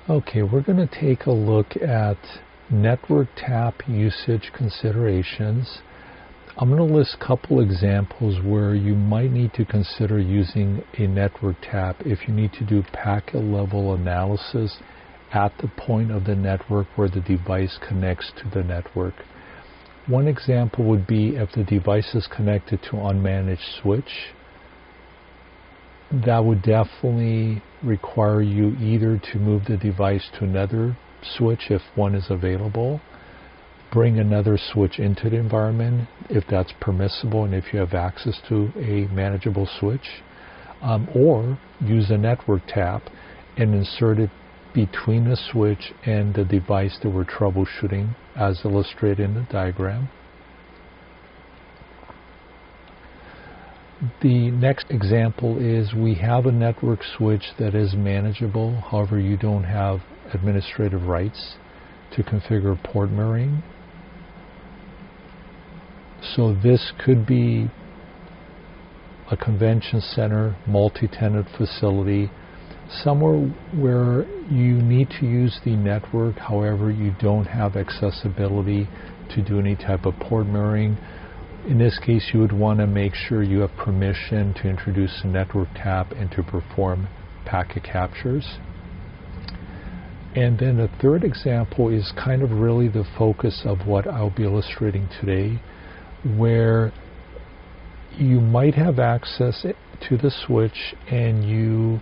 Okay, we're going to take a look at network tap usage considerations. I'm going to list a couple examples where you might need to consider using a network tap if you need to do packet level analysis at the point of the network where the device connects to the network. One example would be if the device is connected to unmanaged switch. That would definitely require you either to move the device to another switch if one is available, bring another switch into the environment if that's permissible and if you have access to a manageable switch, or use a network tap and insert it between the switch and the device that we're troubleshooting, as illustrated in the diagram. The next example is we have a network switch that is manageable, however you don't have administrative rights to configure port mirroring. So this could be a convention center, multi-tenant facility, somewhere where you need to use the network, however you don't have accessibility to do any type of port mirroring. In this case, you would want to make sure you have permission to introduce a network tap and to perform packet captures. And then the third example is kind of really the focus of what I'll be illustrating today, where you might have access to the switch and you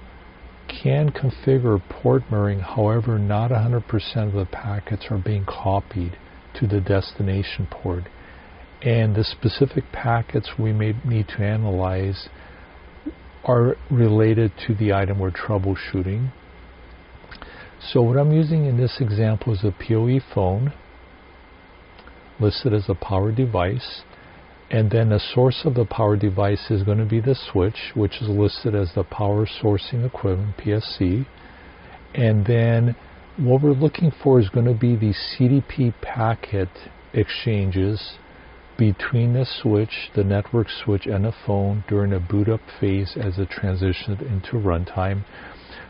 can configure port mirroring, however not 100% of the packets are being copied to the destination port. And the specific packets we may need to analyze are related to the item we're troubleshooting. So what I'm using in this example is a PoE phone listed as a power device, and then the source of the power device is going to be the switch, which is listed as the power sourcing equivalent, PSC. And then what we're looking for is going to be the CDP packet exchanges between the switch, the network switch, and the phone during a boot up phase as it transitions into runtime.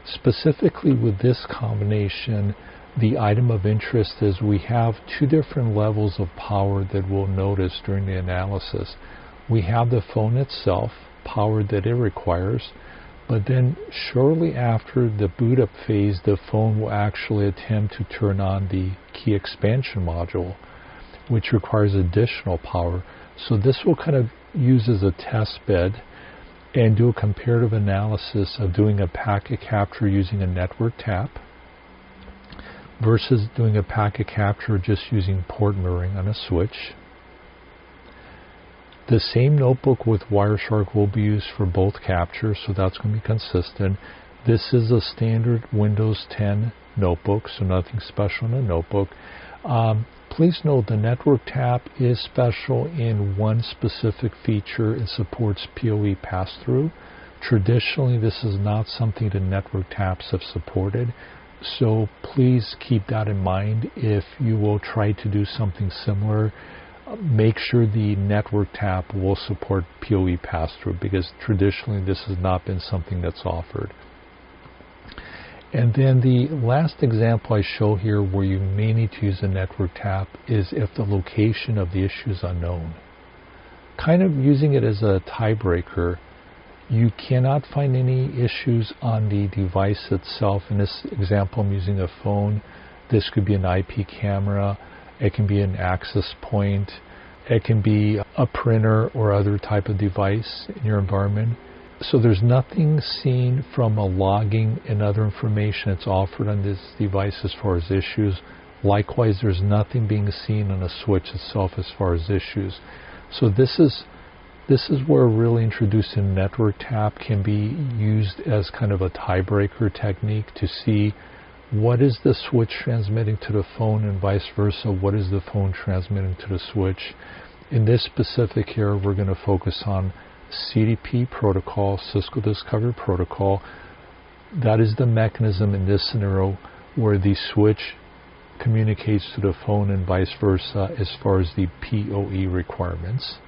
Specifically with this combination, the item of interest is we have two different levels of power that we'll notice during the analysis. We have the phone itself, power that it requires, but then shortly after the boot up phase, the phone will actually attempt to turn on the key expansion module, which requires additional power. So this will kind of use as a test bed and do a comparative analysis of doing a packet capture using a network tap versus doing a packet capture just using port mirroring on a switch. The same notebook with Wireshark will be used for both captures, so that's going to be consistent. This is a standard Windows 10 notebook, so nothing special in the notebook. Please note the network tap is special in one specific feature. It supports PoE pass-through. Traditionally, this is not something the network taps have supported, so please keep that in mind. If you will try to do something similar, make sure the network tap will support PoE pass-through, because traditionally this has not been something that's offered. And then the last example I show here where you may need to use a network tap is if the location of the issue is unknown. Kind of using it as a tiebreaker, you cannot find any issues on the device itself. In this example, I'm using a phone. This could be an IP camera. It can be an access point. It can be a printer or other type of device in your environment. So there's nothing seen from a logging and other information that's offered on this device as far as issues. Likewise, there's nothing being seen on a switch itself as far as issues. So this is where really introducing network tap can be used as kind of a tiebreaker technique to see what is the switch transmitting to the phone and vice versa, what is the phone transmitting to the switch. In this specific here, we're going to focus on CDP protocol, Cisco Discovery Protocol. That is the mechanism in this scenario where the switch communicates to the phone and vice versa as far as the PoE requirements.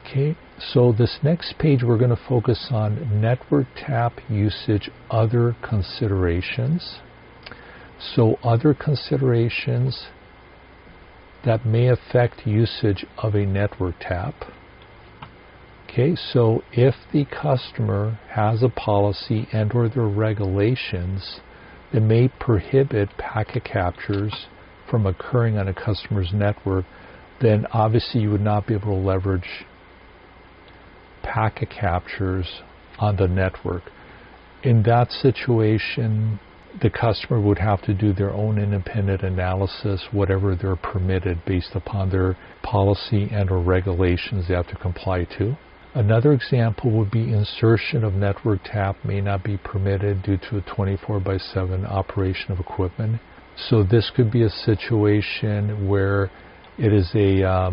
Okay, so this next page we're going to focus on network tap usage, other considerations. So other considerations that may affect usage of a network tap. Okay, so if the customer has a policy and or their regulations that may prohibit packet captures from occurring on a customer's network, then obviously you would not be able to leverage packet captures on the network. In that situation, the customer would have to do their own independent analysis, whatever they're permitted based upon their policy and or regulations they have to comply to. Another example would be insertion of network tap may not be permitted due to a 24/7 operation of equipment. So this could be a situation where it is a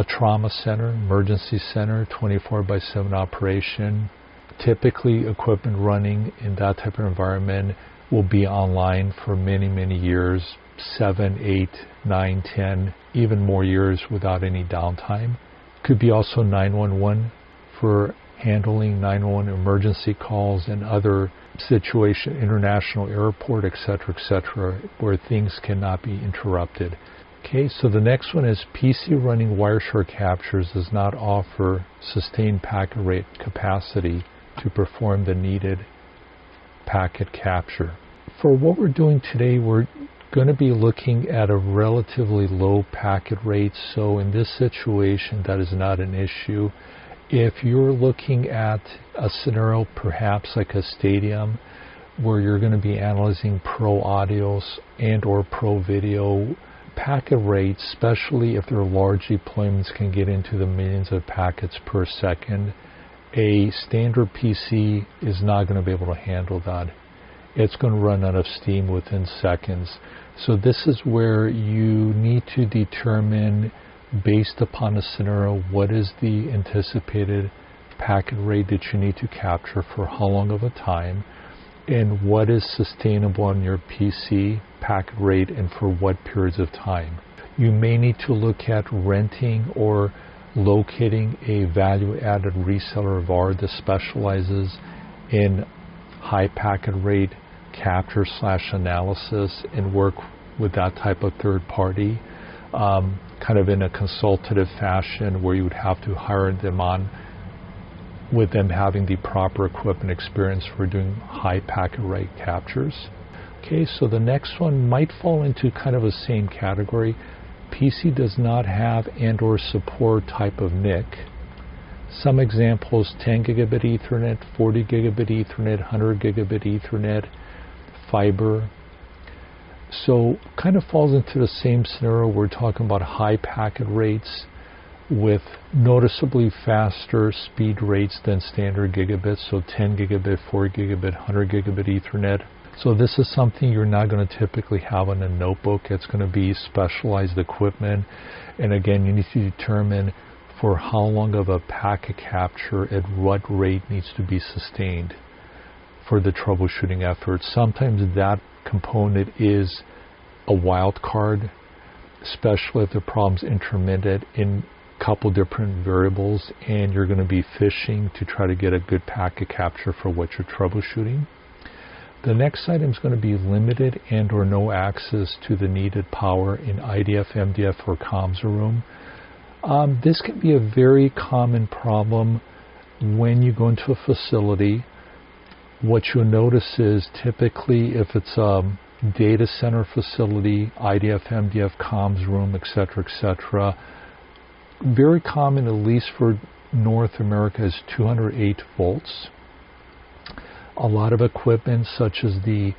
trauma center, emergency center, 24/7 operation. Typically, equipment running in that type of environment will be online for many, many years, 7, 8, 9, 10, even more years without any downtime. Could be also 911 for handling 911 emergency calls and other situation, international airport, etc., where things cannot be interrupted. Okay, so the next one is PC running Wireshark captures does not offer sustained packet rate capacity to perform the needed packet capture. For what we're doing today, we're going to be looking at a relatively low packet rate, so in this situation that is not an issue. If you're looking at a scenario perhaps like a stadium where you're going to be analyzing pro audios and or pro video, packet rates, especially if they're large deployments, can get into the millions of packets per second. A standard PC is not going to be able to handle that. It's going to run out of steam within seconds. So this is where you need to determine, based upon a scenario, what is the anticipated packet rate that you need to capture for how long of a time, and what is sustainable on your PC packet rate and for what periods of time. You may need to look at renting or locating a value-added reseller of VAR that specializes in high packet rate capture / analysis and work with that type of third party, kind of in a consultative fashion where you would have to hire them on with them having the proper equipment experience for doing high packet rate captures. Okay, so the next one might fall into kind of a same category. PC does not have and or support type of NIC. Some examples: 10 gigabit Ethernet, 40 gigabit Ethernet, 100 gigabit Ethernet, fiber. So kind of falls into the same scenario. We're talking about high packet rates with noticeably faster speed rates than standard gigabits, so 10 gigabit, 40 gigabit, 100 gigabit Ethernet. So this is something you're not going to typically have on a notebook. It's going to be specialized equipment. And again, you need to determine for how long of a packet capture at what rate needs to be sustained for the troubleshooting effort. Sometimes that component is a wild card, especially if the problem's intermittent in a couple different variables and you're going to be fishing to try to get a good packet capture for what you're troubleshooting. The next item is going to be limited and or no access to the needed power in IDF, MDF, or comms room. This can be a very common problem when you go into a facility. What you'll notice is typically if it's a data center facility, IDF, MDF, comms room, etc., very common, at least for North America, is 208 volts. A lot of equipment such as the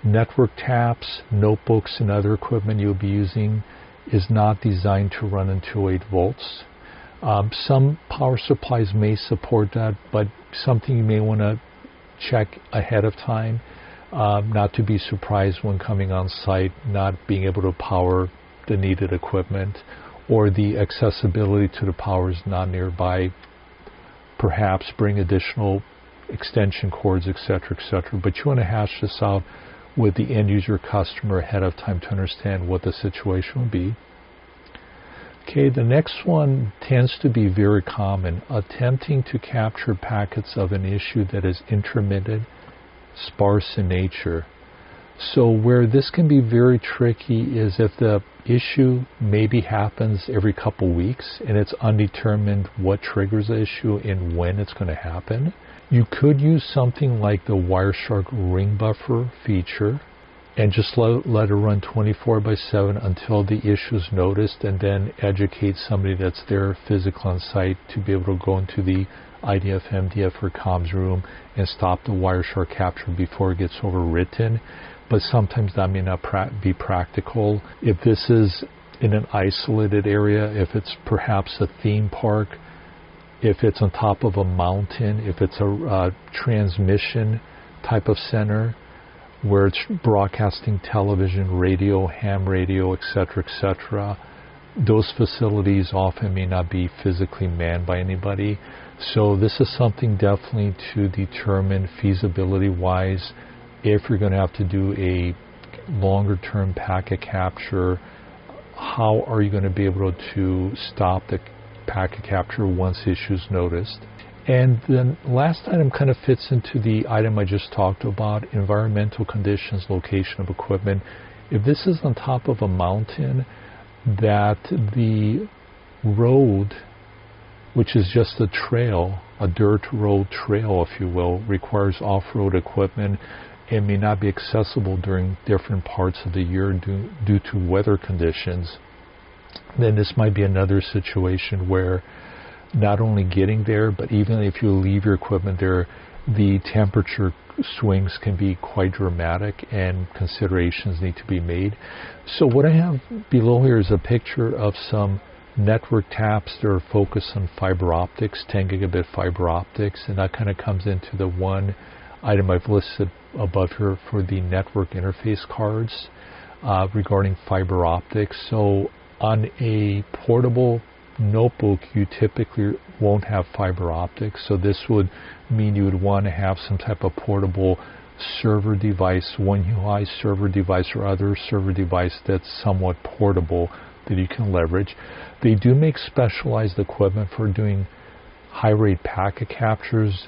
network taps, notebooks, and other equipment you'll be using is not designed to run in 208 volts. Some power supplies may support that, but something you may want to check ahead of time, not to be surprised when coming on site, not being able to power the needed equipment, or the accessibility to the power is not nearby. Perhaps bring additional extension cords, etc., but you want to hash this out with the end user customer ahead of time to understand what the situation will be. Okay, the next one tends to be very common: attempting to capture packets of an issue that is intermittent, sparse in nature. So where this can be very tricky is if the issue maybe happens every couple weeks and it's undetermined what triggers the issue and when it's going to happen. You could use something like the Wireshark ring buffer feature and just let it run 24/7 until the issue is noticed, and then educate somebody that's there physical on site to be able to go into the IDF, MDF, or comms room and stop the Wireshark capture before it gets overwritten. But sometimes that may not be practical. If this is in an isolated area, if it's perhaps a theme park, if it's on top of a mountain, if it's a transmission type of center where it's broadcasting television, radio, ham radio, etc., those facilities often may not be physically manned by anybody. So this is something definitely to determine feasibility-wise. If you're going to have to do a longer-term packet capture, how are you going to be able to stop the packet capture once issues noticed? And then last item kind of fits into the item I just talked about, environmental conditions, location of equipment. If this is on top of a mountain, that the road, which is just a trail, a dirt road trail, if you will, requires off-road equipment and may not be accessible during different parts of the year due to weather conditions, then this might be another situation where not only getting there, but even if you leave your equipment there, the temperature swings can be quite dramatic and considerations need to be made. So what I have below here is a picture of some network taps that are focused on fiber optics, 10 gigabit fiber optics, and that kind of comes into the one item I've listed above here for the network interface cards regarding fiber optics. So on a portable notebook, you typically won't have fiber optics, so this would mean you would want to have some type of portable server device, one UI server device or other server device that's somewhat portable that you can leverage. They do make specialized equipment for doing high rate packet captures.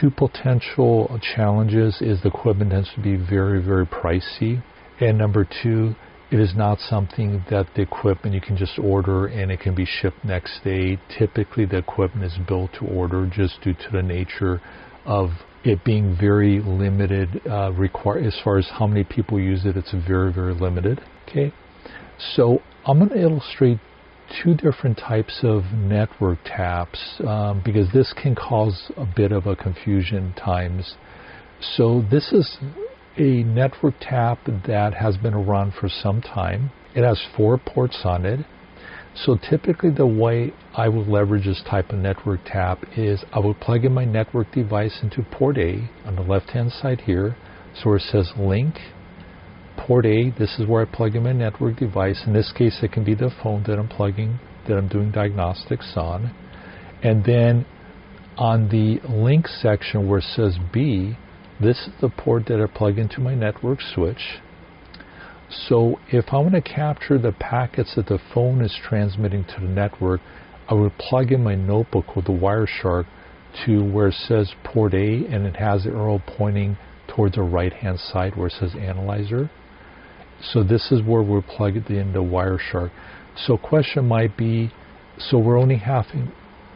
Two potential challenges is the equipment tends to be very, very pricey, and number two, it is not something that the equipment you can just order and it can be shipped next day. Typically the equipment is built to order just due to the nature of it being very limited, as far as how many people use it, it's very, very limited. Okay, so I'm going to illustrate two different types of network taps because this can cause a bit of a confusion times. So this is a network tap that has been around for some time. It has 4 ports on it. So typically the way I would leverage this type of network tap is I would plug in my network device into port A on the left hand side here. So where it says link, port A, this is where I plug in my network device. In this case it can be the phone that I'm doing diagnostics on. And then on the link section where it says B, this is the port that I plug into my network switch. So if I want to capture the packets that the phone is transmitting to the network, I would plug in my notebook with the Wireshark to where it says port A, and it has the arrow pointing towards the right hand side where it says analyzer. So this is where we'll plug it in the Wireshark. So question might be, so we're only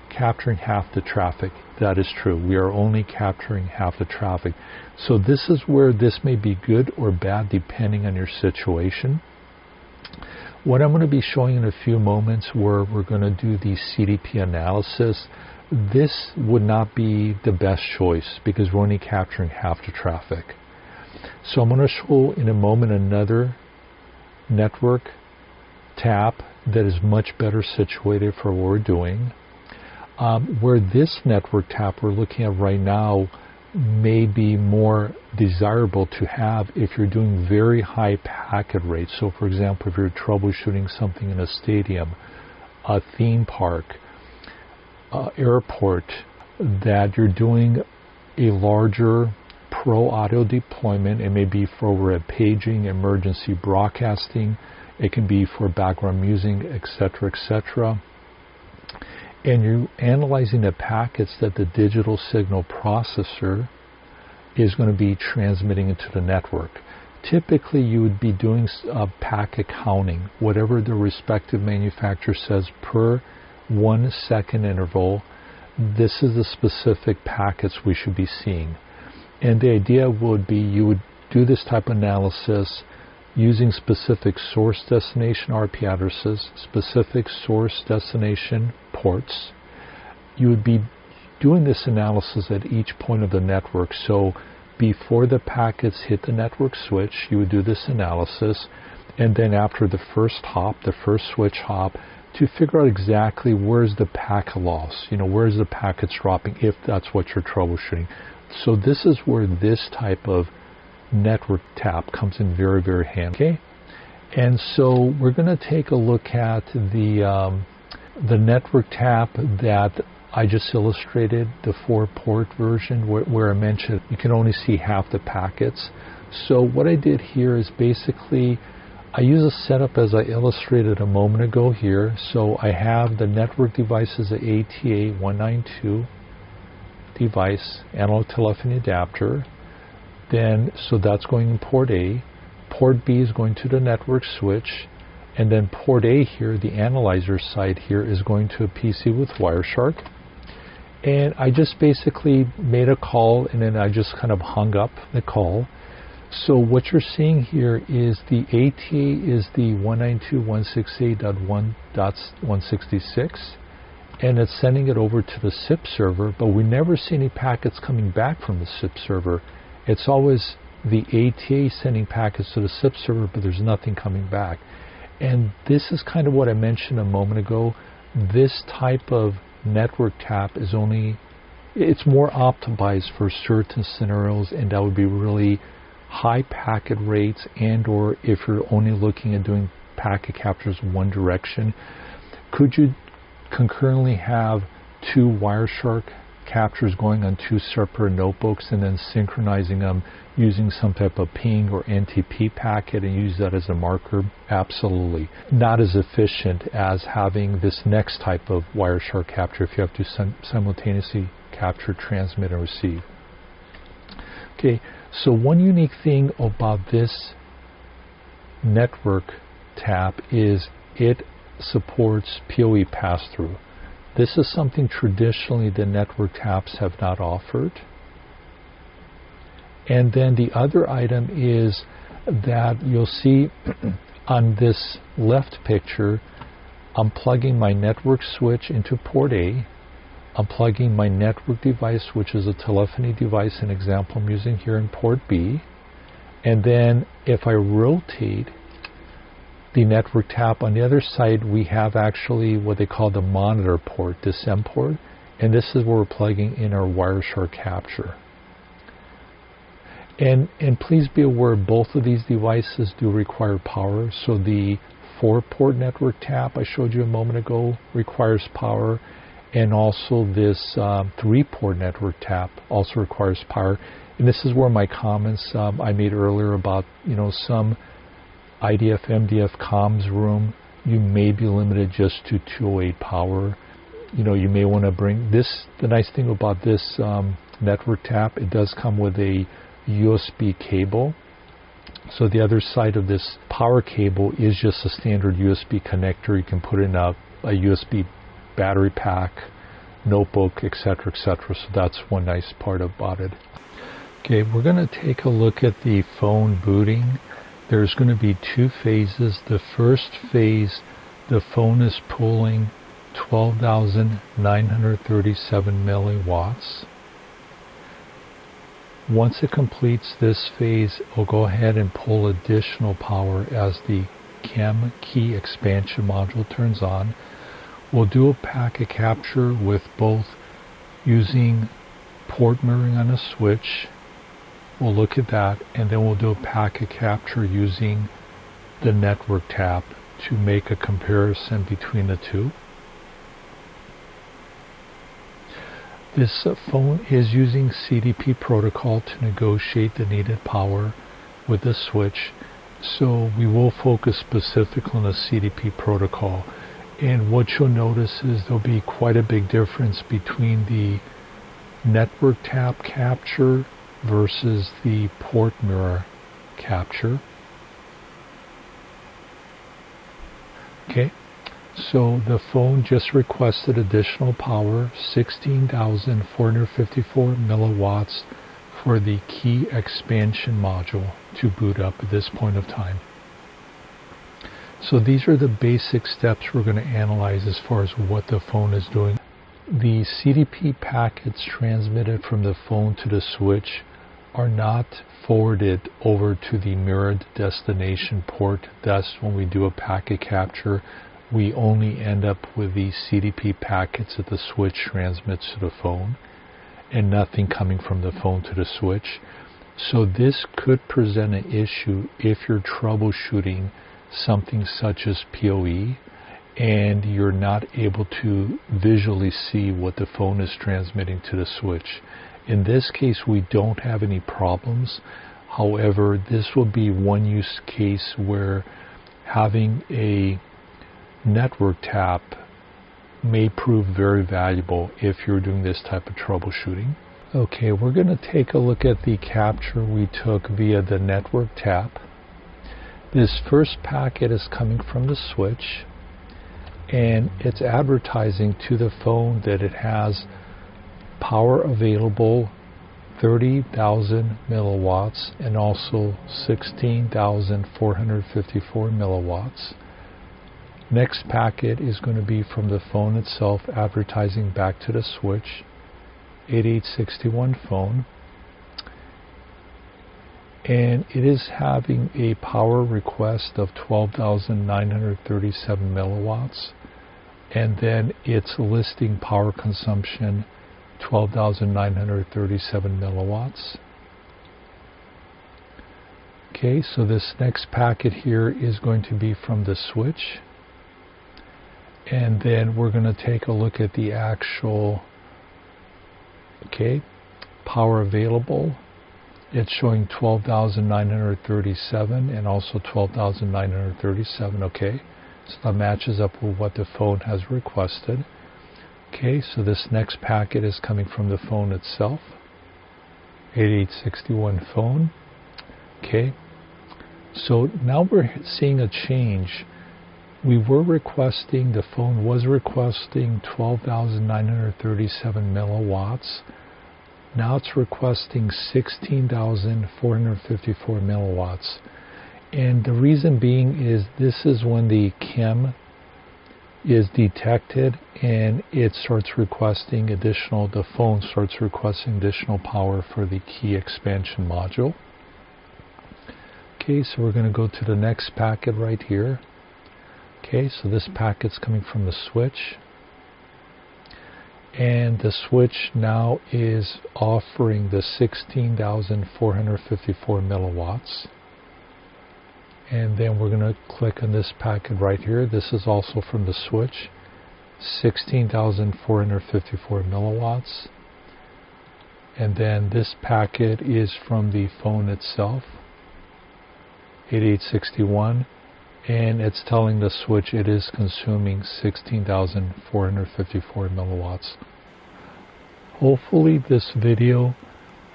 capturing half the traffic. That is true. We are only capturing half the traffic. So this is where this may be good or bad depending on your situation. What I'm going to be showing in a few moments where we're going to do the CDP analysis, this would not be the best choice because we're only capturing half the traffic. So I'm going to show in a moment another network tap that is much better situated for what we're doing. Where this network tap we're looking at right now may be more desirable to have if you're doing very high packet rates. So for example, if you're troubleshooting something in a stadium, a theme park, airport, that you're doing a larger pro audio deployment. It may be for overhead paging, emergency broadcasting, it can be for background music, etc., etc. And you're analyzing the packets that the digital signal processor is going to be transmitting into the network. Typically, you would be doing packet counting, whatever the respective manufacturer says per 1 second interval. This is the specific packets we should be seeing. And the idea would be you would do this type of analysis using specific source destination RP addresses, specific source destination ports. You would be doing this analysis at each point of the network. So before the packets hit the network switch, you would do this analysis, and then after the first hop, the first switch hop, to figure out exactly where's the packet loss, where's the packets dropping, if that's what you're troubleshooting. So this is where this type of network tap comes in very, very handy. Okay? And so we're going to take a look at the network tap that I just illustrated, the 4-port version where I mentioned you can only see half the packets. So what I did here is basically I use a setup as I illustrated a moment ago here. So I have the network device as an ATA192 device, analog telephony adapter. Then, so that's going in port A. Port B is going to the network switch. And then port A here, the analyzer side here, is going to a PC with Wireshark. And I just basically made a call, and then I just kind of hung up the call. So what you're seeing here is the ATA is the 192.168.1.166, and it's sending it over to the SIP server, but we never see any packets coming back from the SIP server. It's always the ATA sending packets to the SIP server, but there's nothing coming back. And this is kind of what I mentioned a moment ago. This type of network tap is it's more optimized for certain scenarios, and that would be really high packet rates, and or if you're only looking at doing packet captures one direction. Could you concurrently have 2 Wireshark captures going on 2 separate notebooks and then synchronizing them using some type of ping or NTP packet and use that as a marker? Absolutely. Not as efficient as having this next type of Wireshark capture if you have to simultaneously capture, transmit, and receive. Okay, so one unique thing about this network tap is it supports PoE pass-through. This is something traditionally the network taps have not offered. And then the other item is that you'll see on this left picture, I'm plugging my network switch into port A. I'm plugging my network device, which is a telephony device, an example I'm using here, in port B. And then if I rotate the network tap on the other side, we have actually what they call the monitor port, this M port, and this is where we're plugging in our Wireshark capture. And please be aware, both of these devices do require power. So the 4-port network tap I showed you a moment ago requires power, and also this 3-port network tap also requires power. And this is where my comments I made earlier about some IDF, MDF comms room, you may be limited just to 208 power. You may want to bring this. The nice thing about this network tap, it does come with a USB cable. So the other side of this power cable is just a standard USB connector. You can put in a USB battery pack, notebook, etc., etc. So that's one nice part about it. Okay, we're going to take a look at the phone booting. There's going to be 2 phases. The first phase, the phone is pulling 12,937 milliwatts. Once it completes this phase, it'll go ahead and pull additional power as the CAM key expansion module turns on. We'll do a packet capture with both using port mirroring on a switch. We'll look at that, and then we'll do a packet capture using the network tap to make a comparison between the two. This phone is using CDP protocol to negotiate the needed power with the switch, so we will focus specifically on the CDP protocol. And what you'll notice is there'll be quite a big difference between the network tap capture versus the port mirror capture. Okay, so the phone just requested additional power, 16,454 milliwatts for the key expansion module to boot up at this point of time. So these are the basic steps we're going to analyze as far as what the phone is doing. The CDP packets transmitted from the phone to the switch are not forwarded over to the mirrored destination port. Thus, when we do a packet capture, we only end up with the CDP packets that the switch transmits to the phone and nothing coming from the phone to the switch. So this could present an issue if you're troubleshooting something such as PoE and you're not able to visually see what the phone is transmitting to the switch. In this case, we don't have any problems. However, this will be one use case where having a network tap may prove very valuable if you're doing this type of troubleshooting. Okay, we're going to take a look at the capture we took via the network tap. This first packet is coming from the switch, and it's advertising to the phone that it has power available 30,000 milliwatts and also 16,454 milliwatts. Next packet is going to be from the phone itself advertising back to the switch, 8861 phone, and it is having a power request of 12,937 milliwatts, and then it's listing power consumption 12,937 milliwatts. Okay, so this next packet here is going to be from the switch, and then we're going to take a look at the actual power available. It's showing 12,937 and also 12,937. Okay, so that matches up with what the phone has requested. Okay, so this next packet is coming from the phone itself, 8861 phone. Okay, so now we're seeing a change. We were requesting, the phone was requesting 12,937 milliwatts. Now it's requesting 16,454 milliwatts. And the reason being is this is when the chem is detected and it starts requesting additional, the phone starts requesting additional power for the key expansion module. Okay, so we're going to go to the next packet right here. Okay, so this packet's coming from the switch, and the switch now is offering the 16,454 milliwatts. And then we're going to click on this packet right here. This is also from the switch, 16,454 milliwatts. And then this packet is from the phone itself, 8861. And it's telling the switch it is consuming 16,454 milliwatts. Hopefully this video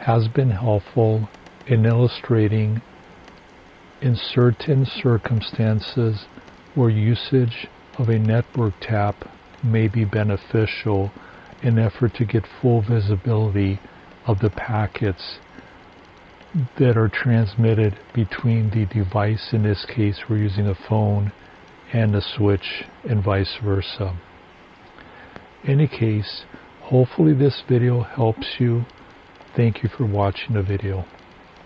has been helpful in illustrating in certain circumstances where usage of a network tap may be beneficial in an effort to get full visibility of the packets that are transmitted between the device, in this case we're using a phone, and a switch, and vice versa. In any case, hopefully this video helps you. Thank you for watching the video.